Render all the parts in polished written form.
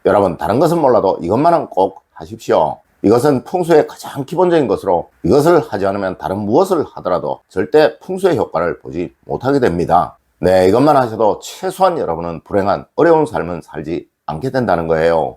여러분, 다른 것은 몰라도 이것만은 꼭 하십시오. 이것은 풍수의 가장 기본적인 것으로 이것을 하지 않으면 다른 무엇을 하더라도 절대 풍수의 효과를 보지 못하게 됩니다. 네, 이것만 하셔도 최소한 여러분은 불행한 어려운 삶은 살지 않게 된다는 거예요.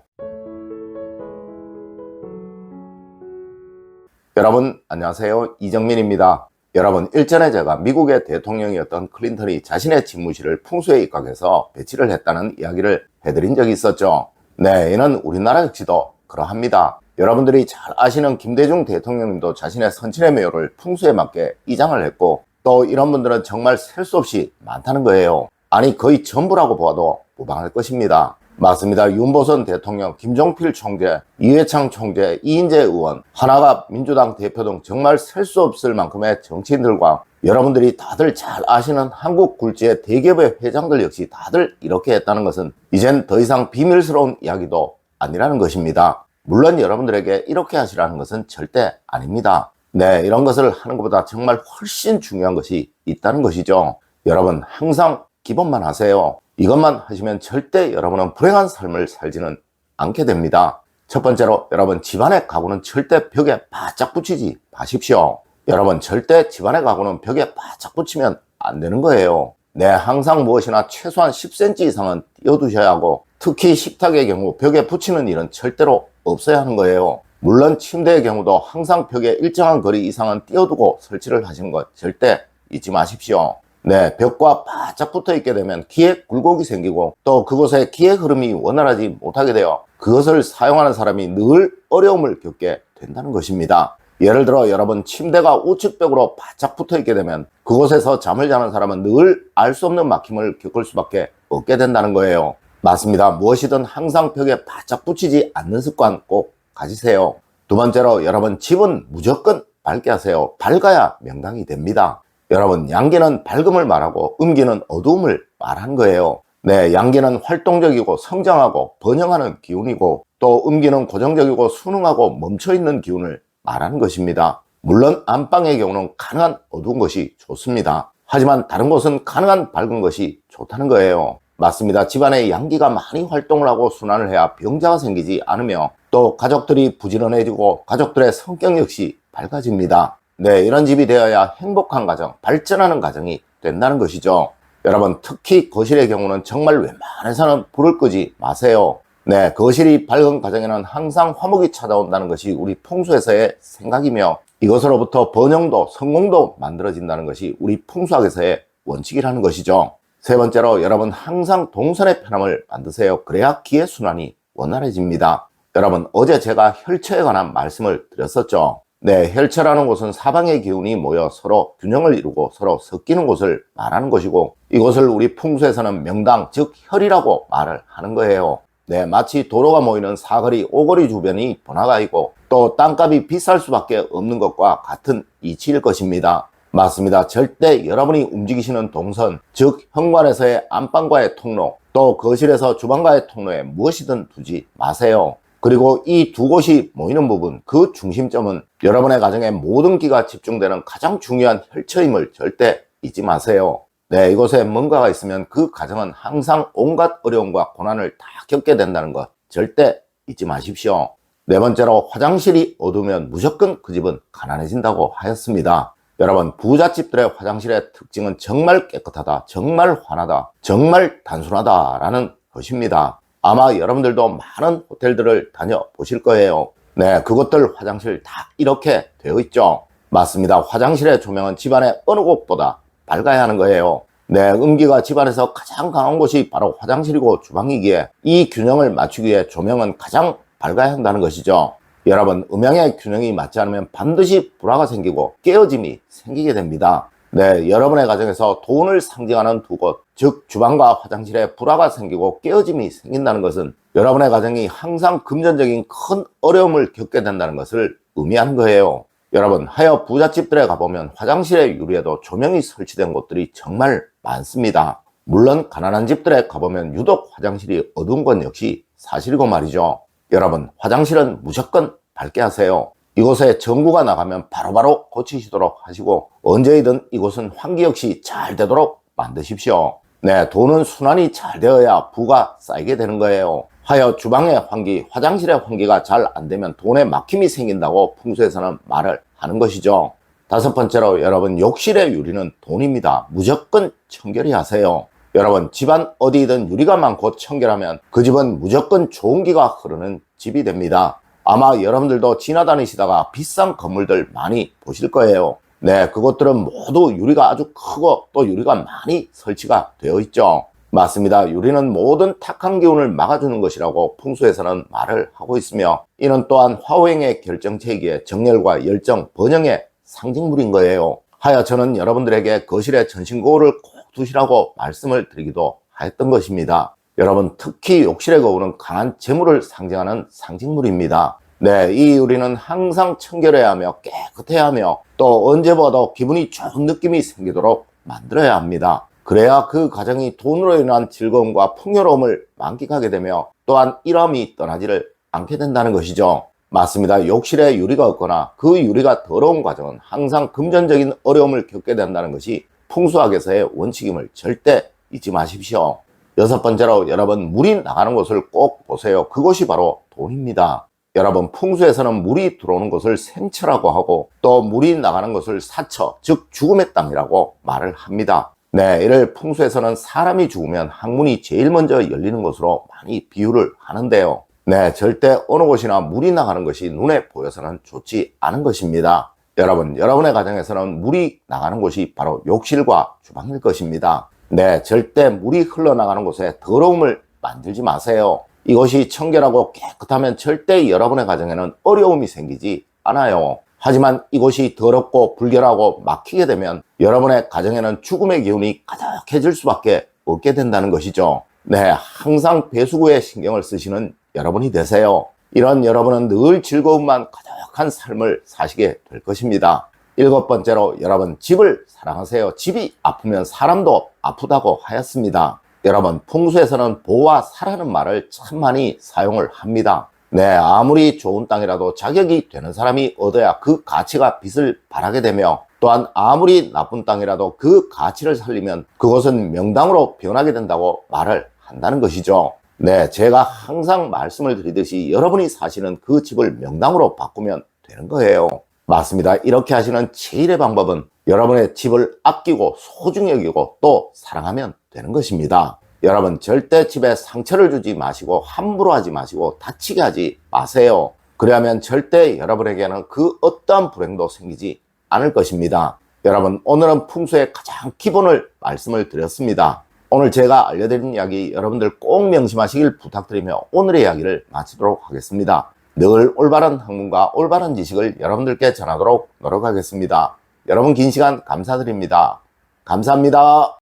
여러분 안녕하세요, 이정민입니다. 여러분, 일전에 제가 미국의 대통령이었던 클린턴이 자신의 집무실을 풍수에 입각해서 배치를 했다는 이야기를 해드린 적이 있었죠. 네, 이는 우리나라 역시도 그러합니다. 여러분들이 잘 아시는 김대중 대통령님도 자신의 선친의 묘를 풍수에 맞게 이장을 했고, 또 이런 분들은 정말 셀 수 없이 많다는 거예요. 아니, 거의 전부라고 보아도 무방할 것입니다. 맞습니다. 윤보선 대통령, 김종필 총재, 이회창 총재, 이인재 의원, 하나가 민주당 대표 등 정말 셀 수 없을 만큼의 정치인들과 여러분들이 다들 잘 아시는 한국 굴지의 대기업의 회장들 역시 다들 이렇게 했다는 것은 이젠 더 이상 비밀스러운 이야기도 아니라는 것입니다. 물론 여러분들에게 이렇게 하시라는 것은 절대 아닙니다. 네, 이런 것을 하는 것보다 정말 훨씬 중요한 것이 있다는 것이죠. 여러분, 항상 기본만 하세요. 이것만 하시면 절대 여러분은 불행한 삶을 살지는 않게 됩니다. 첫 번째로, 여러분, 집안의 가구는 절대 벽에 바짝 붙이지 마십시오. 여러분, 절대 집안의 가구는 벽에 바짝 붙이면 안 되는 거예요. 네, 항상 무엇이나 최소한 10cm 이상은 띄워두셔야 하고, 특히 식탁의 경우 벽에 붙이는 일은 절대로 없어야 하는 거예요. 물론 침대의 경우도 항상 벽에 일정한 거리 이상은 띄워두고 설치를 하시는 것 절대 잊지 마십시오. 네, 벽과 바짝 붙어 있게 되면 기에 굴곡이 생기고, 또 그곳에 기의 흐름이 원활하지 못하게 되어 그것을 사용하는 사람이 늘 어려움을 겪게 된다는 것입니다. 예를 들어 여러분, 침대가 우측벽으로 바짝 붙어 있게 되면 그곳에서 잠을 자는 사람은 늘 알 수 없는 막힘을 겪을 수밖에 없게 된다는 거예요. 맞습니다. 무엇이든 항상 벽에 바짝 붙이지 않는 습관 꼭 가지세요. 두 번째로, 여러분, 집은 무조건 밝게 하세요. 밝아야 명당이 됩니다. 여러분, 양기는 밝음을 말하고 음기는 어두움을 말하는 거예요. 네, 양기는 활동적이고 성장하고 번영하는 기운이고, 또 음기는 고정적이고 순응하고 멈춰있는 기운을 말하는 것입니다. 물론 안방의 경우는 가능한 어두운 것이 좋습니다. 하지만 다른 곳은 가능한 밝은 것이 좋다는 거예요. 맞습니다. 집안에 양기가 많이 활동을 하고 순환을 해야 병자가 생기지 않으며, 또 가족들이 부지런해지고 가족들의 성격 역시 밝아집니다. 네, 이런 집이 되어야 행복한 가정, 발전하는 가정이 된다는 것이죠. 여러분, 특히 거실의 경우는 정말 웬만해서는 불을 끄지 마세요. 네, 거실이 밝은 가정에는 항상 화목이 찾아온다는 것이 우리 풍수에서의 생각이며, 이것으로부터 번영도 성공도 만들어진다는 것이 우리 풍수학에서의 원칙이라는 것이죠. 세 번째로, 여러분, 항상 동선의 편함을 만드세요. 그래야 기의 순환이 원활해집니다. 여러분, 어제 제가 혈처에 관한 말씀을 드렸었죠. 네, 혈처라는 곳은 사방의 기운이 모여 서로 균형을 이루고 서로 섞이는 곳을 말하는 것이고, 이곳을 우리 풍수에서는 명당, 즉 혈이라고 말을 하는 거예요. 네, 마치 도로가 모이는 사거리, 오거리 주변이 번화가 있고, 또 땅값이 비쌀 수밖에 없는 것과 같은 이치일 것입니다. 맞습니다. 절대 여러분이 움직이시는 동선, 즉 현관에서의 안방과의 통로, 또 거실에서 주방과의 통로에 무엇이든 두지 마세요. 그리고 이 두 곳이 모이는 부분, 그 중심점은 여러분의 가정의 모든 기가 집중되는 가장 중요한 혈처임을 절대 잊지 마세요. 네, 이곳에 뭔가가 있으면 그 가정은 항상 온갖 어려움과 고난을 다 겪게 된다는 것 절대 잊지 마십시오. 네 번째로, 화장실이 어두우면 무조건 그 집은 가난해진다고 하였습니다. 여러분, 부잣집들의 화장실의 특징은 정말 깨끗하다, 정말 환하다, 정말 단순하다 라는 것입니다. 아마 여러분들도 많은 호텔들을 다녀보실 거예요. 네, 그것들 화장실 다 이렇게 되어 있죠. 맞습니다. 화장실의 조명은 집안의 어느 곳보다 밝아야 하는 거예요. 네, 음기가 집안에서 가장 강한 곳이 바로 화장실이고 주방이기에 이 균형을 맞추기 위해 조명은 가장 밝아야 한다는 것이죠. 여러분, 음양의 균형이 맞지 않으면 반드시 불화가 생기고 깨어짐이 생기게 됩니다. 네, 여러분의 가정에서 돈을 상징하는 두 곳, 즉 주방과 화장실에 불화가 생기고 깨어짐이 생긴다는 것은 여러분의 가정이 항상 금전적인 큰 어려움을 겪게 된다는 것을 의미하는 거예요. 여러분, 하여 부잣집들에 가보면 화장실의 유리에도 조명이 설치된 곳들이 정말 많습니다. 물론 가난한 집들에 가보면 유독 화장실이 어두운 건 역시 사실이고 말이죠. 여러분, 화장실은 무조건 밝게 하세요. 이곳에 전구가 나가면 바로바로 고치시도록 하시고, 언제이든 이곳은 환기 역시 잘 되도록 만드십시오. 네, 돈은 순환이 잘 되어야 부가 쌓이게 되는 거예요. 하여 주방의 환기, 화장실의 환기가 잘 안되면 돈에 막힘이 생긴다고 풍수에서는 말을 하는 것이죠. 다섯 번째로 여러분, 욕실의 유리는 돈입니다. 무조건 청결히 하세요. 여러분, 집안 어디든 유리가 많고 청결하면 그 집은 무조건 좋은 기가 흐르는 집이 됩니다. 아마 여러분들도 지나다니시다가 비싼 건물들 많이 보실 거예요. 네, 그것들은 모두 유리가 아주 크고 또 유리가 많이 설치가 되어 있죠. 맞습니다. 유리는 모든 탁한 기운을 막아주는 것이라고 풍수에서는 말을 하고 있으며, 이는 또한 화호행의 결정체이기에 정열과 열정, 번영의 상징물인 거예요. 하여 저는 여러분들에게 거실에 전신거울을 꼭 두시라고 말씀을 드리기도 하였던 것입니다. 여러분, 특히 욕실의 거울은 강한 재물을 상징하는 상징물입니다. 네, 이 유리는 항상 청결해야 하며 깨끗해야 하며 또 언제 봐도 기분이 좋은 느낌이 생기도록 만들어야 합니다. 그래야 그 가정이 돈으로 인한 즐거움과 풍요로움을 만끽하게 되며 또한 일함이 떠나지를 않게 된다는 것이죠. 맞습니다. 욕실에 유리가 없거나 그 유리가 더러운 가정은 항상 금전적인 어려움을 겪게 된다는 것이 풍수학에서의 원칙임을 절대 잊지 마십시오. 여섯 번째로 여러분, 물이 나가는 곳을 꼭 보세요. 그곳이 바로 돈입니다. 여러분, 풍수에서는 물이 들어오는 곳을 생처라고 하고 또 물이 나가는 곳을 사처, 즉 죽음의 땅이라고 말을 합니다. 네, 이를 풍수에서는 사람이 죽으면 항문이 제일 먼저 열리는 곳으로 많이 비유를 하는데요. 네, 절대 어느 곳이나 물이 나가는 것이 눈에 보여서는 좋지 않은 것입니다. 여러분, 여러분의 가정에서는 물이 나가는 곳이 바로 욕실과 주방일 것입니다. 네, 절대 물이 흘러나가는 곳에 더러움을 만들지 마세요. 이것이 청결하고 깨끗하면 절대 여러분의 가정에는 어려움이 생기지 않아요. 하지만 이곳이 더럽고 불결하고 막히게 되면 여러분의 가정에는 죽음의 기운이 가득해질 수밖에 없게 된다는 것이죠. 네, 항상 배수구에 신경을 쓰시는 여러분이 되세요. 이런 여러분은 늘 즐거움만 가득한 삶을 사시게 될 것입니다. 일곱 번째로 여러분, 집을 사랑하세요. 집이 아프면 사람도 아프다고 하였습니다. 여러분, 풍수에서는 보와 사라는 말을 참 많이 사용을 합니다. 네, 아무리 좋은 땅이라도 자격이 되는 사람이 얻어야 그 가치가 빛을 발하게 되며 또한 아무리 나쁜 땅이라도 그 가치를 살리면 그것은 명당으로 변하게 된다고 말을 한다는 것이죠. 네, 제가 항상 말씀을 드리듯이 여러분이 사시는 그 집을 명당으로 바꾸면 되는 거예요. 맞습니다. 이렇게 하시는 제일의 방법은 여러분의 집을 아끼고 소중히 여기고 또 사랑하면 되는 것입니다. 여러분, 절대 집에 상처를 주지 마시고 함부로 하지 마시고 다치게 하지 마세요. 그래야면 절대 여러분에게는 그 어떠한 불행도 생기지 않을 것입니다. 여러분, 오늘은 풍수의 가장 기본을 말씀을 드렸습니다. 오늘 제가 알려드린 이야기 여러분들 꼭 명심하시길 부탁드리며 오늘의 이야기를 마치도록 하겠습니다. 늘 올바른 학문과 올바른 지식을 여러분들께 전하도록 노력하겠습니다. 여러분, 긴 시간 감사드립니다. 감사합니다.